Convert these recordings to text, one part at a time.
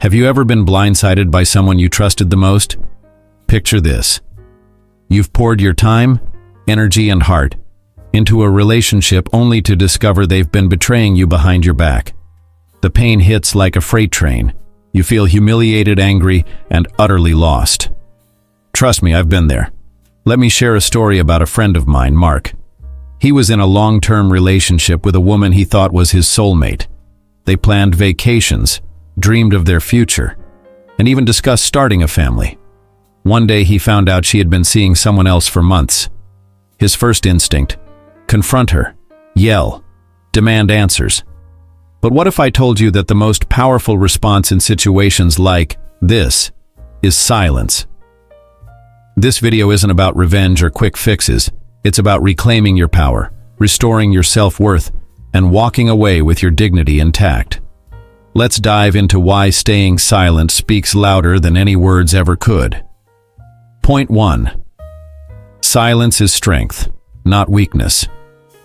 Have you ever been blindsided by someone you trusted the most? Picture this. You've poured your time, energy, and heart into a relationship only to discover they've been betraying you behind your back. The pain hits like a freight train. You feel humiliated, angry, and utterly lost. Trust me, I've been there. Let me share a story about a friend of mine, Mark. He was in a long-term relationship with a woman he thought was his soulmate. They planned vacations, dreamed of their future, and even discussed starting a family. One day he found out she had been seeing someone else for months. His first instinct: confront her, yell, demand answers. But what if I told you that the most powerful response in situations like this is silence? This video isn't about revenge or quick fixes. It's about reclaiming your power, restoring your self-worth, and walking away with your dignity intact. Let's dive into why staying silent speaks louder than any words ever could. Point 1. Silence is strength, not weakness.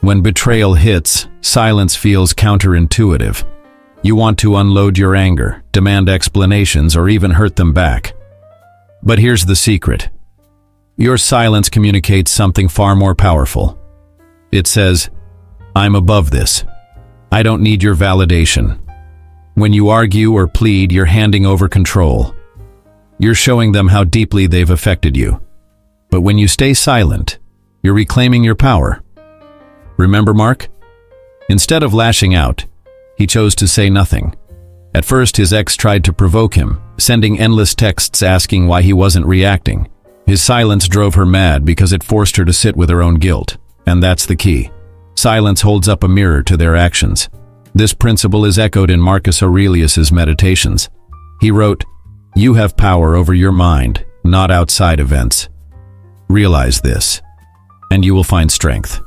When betrayal hits, silence feels counterintuitive. You want to unload your anger, demand explanations, or even hurt them back. But here's the secret. Your silence communicates something far more powerful. It says, "I'm above this. I don't need your validation." When you argue or plead, you're handing over control. You're showing them how deeply they've affected you. But when you stay silent, you're reclaiming your power. Remember Mark? Instead of lashing out, he chose to say nothing. At first, his ex tried to provoke him, sending endless texts asking why he wasn't reacting. His silence drove her mad because it forced her to sit with her own guilt. And that's the key. Silence holds up a mirror to their actions. This principle is echoed in Marcus Aurelius's Meditations. He wrote, "You have power over your mind, not outside events. Realize this, and you will find strength."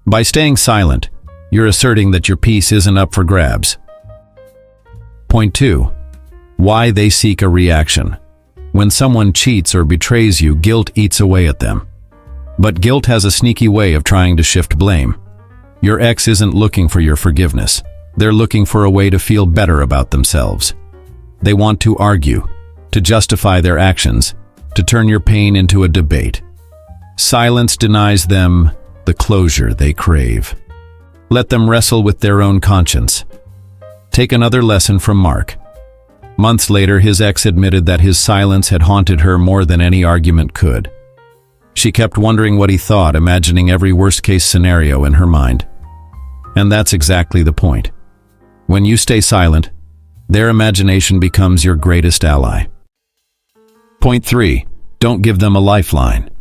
By staying silent, you're asserting that your peace isn't up for grabs. Point 2. Why they seek a reaction. When someone cheats or betrays you, guilt eats away at them. But guilt has a sneaky way of trying to shift blame. Your ex isn't looking for your forgiveness. They're looking for a way to feel better about themselves. They want to argue, to justify their actions, to turn your pain into a debate. Silence denies them the closure they crave. Let them wrestle with their own conscience. Take another lesson from Mark. Months later, his ex admitted that his silence had haunted her more than any argument could. She kept wondering what he thought, imagining every worst-case scenario in her mind. And that's exactly the point. When you stay silent, their imagination becomes your greatest ally. Point 3. Don't give them a lifeline.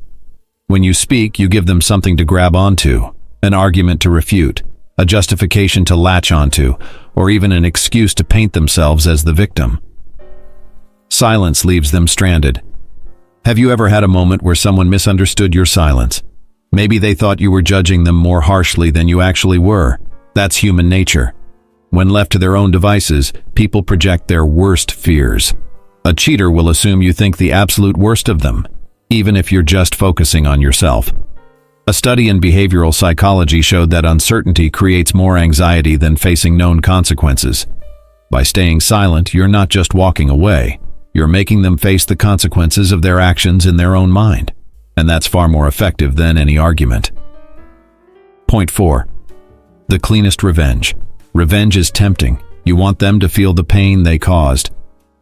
When you speak, you give them something to grab onto, an argument to refute, a justification to latch onto, or even an excuse to paint themselves as the victim. Silence leaves them stranded. Have you ever had a moment where someone misunderstood your silence? Maybe they thought you were judging them more harshly than you actually were. That's human nature. When left to their own devices, people project their worst fears. A cheater will assume you think the absolute worst of them, even if you're just focusing on yourself. A study in behavioral psychology showed that uncertainty creates more anxiety than facing known consequences. By staying silent, you're not just walking away. You're making them face the consequences of their actions in their own mind. And that's far more effective than any argument. Point 4. The cleanest revenge. Revenge is tempting. You want them to feel the pain they caused.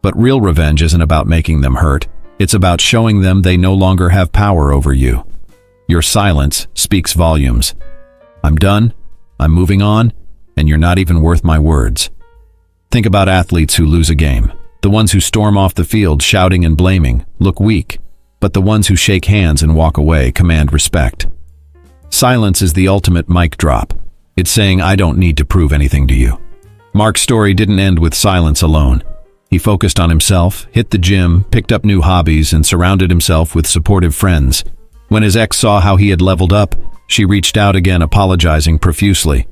But real revenge isn't about making them hurt. It's about showing them they no longer have power over you. Your silence speaks volumes. I'm done, I'm moving on, and you're not even worth my words. Think about athletes who lose a game. The ones who storm off the field shouting and blaming look weak, but the ones who shake hands and walk away command respect. Silence is the ultimate mic drop. It's saying, I don't need to prove anything to you. Mark's story didn't end with silence alone. He focused on himself, hit the gym, picked up new hobbies, and surrounded himself with supportive friends. When his ex saw how he had leveled up, she reached out again, apologizing profusely.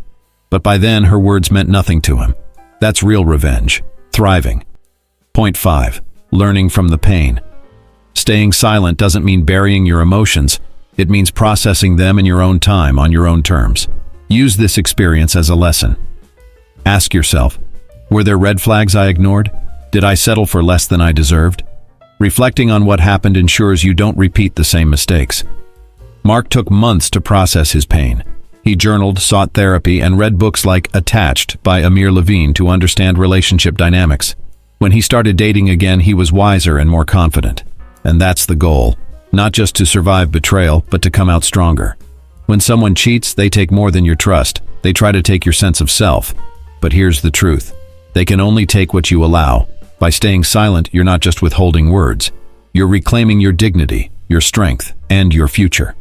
But by then, her words meant nothing to him. That's real revenge. Thriving. Point 5. Learning from the pain. Staying silent doesn't mean burying your emotions. It means processing them in your own time, on your own terms. Use this experience as a lesson. Ask yourself, were there red flags I ignored? Did I settle for less than I deserved? Reflecting on what happened ensures you don't repeat the same mistakes. Mark took months to process his pain. He journaled, sought therapy, and read books like Attached by Amir Levine to understand relationship dynamics. When he started dating again, he was wiser and more confident. And that's the goal. Not just to survive betrayal, but to come out stronger. When someone cheats, they take more than your trust. They try to take your sense of self. But here's the truth. They can only take what you allow. By staying silent, you're not just withholding words. You're reclaiming your dignity, your strength, and your future.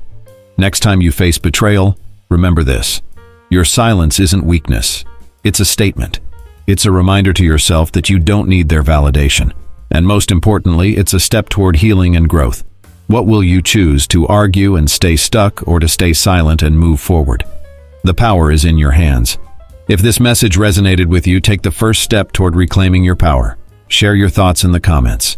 Next time you face betrayal, remember this. Your silence isn't weakness. It's a statement. It's a reminder to yourself that you don't need their validation. And most importantly, it's a step toward healing and growth. What will you choose, to argue and stay stuck, or to stay silent and move forward? The power is in your hands. If this message resonated with you, take the first step toward reclaiming your power. Share your thoughts in the comments.